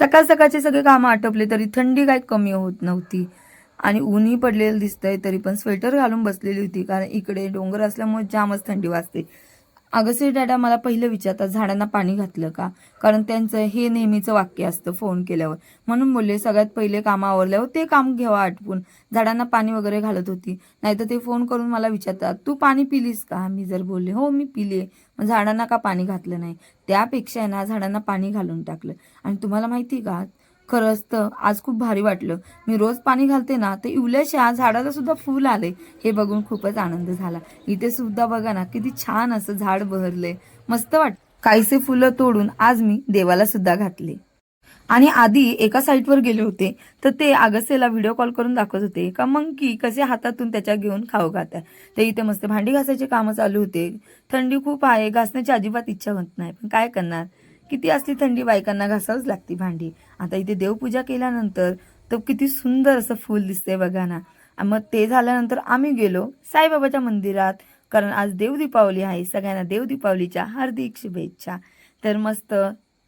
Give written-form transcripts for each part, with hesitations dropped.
सकाळ सकाळचे सगळे कामं आटोपले तरी थंडी काही कमी होत नव्हती आणि ऊनही पडलेलं दिसतंय तरी पण स्वेटर घालून बसलेली होती, कारण इकडे डोंगर असल्यामुळे जामच थंडी वाजते. अगस्ती दादा मला पहिलं विचारतात झाडांना पाणी घातलं का, कारण त्यांचं हे नेहमीचं वाक्य असतं फोन केल्यावर. म्हणून बोलले सगळ्यात पहिले काम आवरल्यावर ते काम घ्यावं आटपून. झाडांना पाणी वगैरे घालत होती, नाहीतर ते फोन करून मला विचारतात तू पाणी पिलीस का. मी जर बोलले हो मी पिले, मग झाडांना का पाणी घातलं नाही. त्यापेक्षा आहे ना झाडांना पाणी घालून टाकलं. आणि तुम्हाला माहिती का, खरंच तर आज खूप भारी वाटलं. मी रोज पाणी घालते ना तर इवल्याशा झाडाला सुद्धा फूल आले, हे बघून खूपच आनंद झाला. इथे सुद्धा बघा ना किती छान असं झाड बहरले, मस्त वाटत. काहीसे फुलं तोडून आज मी देवाला सुद्धा घातले. आणि आधी एका साईटवर गेले होते तर ते अगस्त्यला व्हिडिओ कॉल करून दाखवत होते का मंकी कसे हातातून त्याच्या घेऊन खाऊ खातात. ते इथे मस्त भांडी घासायचे कामं चालू होते. थंडी खूप आहे, घासण्याची अजिबात इच्छा होत नाही, पण काय करणार, किती असली थंडी बायकांना घासावंच लागती भांडी. आता इथे देवपूजा केल्यानंतर तर किती सुंदर असं फूल दिसतंय बघा ना. मग ते झाल्यानंतर आम्ही गेलो साईबाबाच्या मंदिरात, कारण आज देव दीपावली आहे. सगळ्यांना देव दीपावलीच्या हार्दिक शुभेच्छा. तर मस्त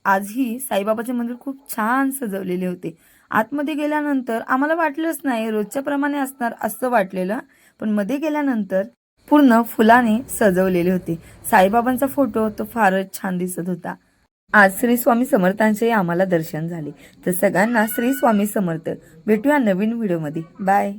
आजही साईबाबाचे मंदिर खूप छान सजवलेले होते. आतमध्ये गेल्यानंतर आम्हाला वाटलंच नाही रोजच्या प्रमाणे असणार असं वाटलेलं, पण मध्ये गेल्यानंतर पूर्ण फुलाने सजवलेले होते. साईबाबांचा फोटो तो फारच छान दिसत होता. आज श्री स्वामी समर्थांचे आम्हाला दर्शन झाले. तर सगळ्यांना श्री स्वामी समर्थ. भेटूया नवीन व्हिडिओमध्ये. बाय.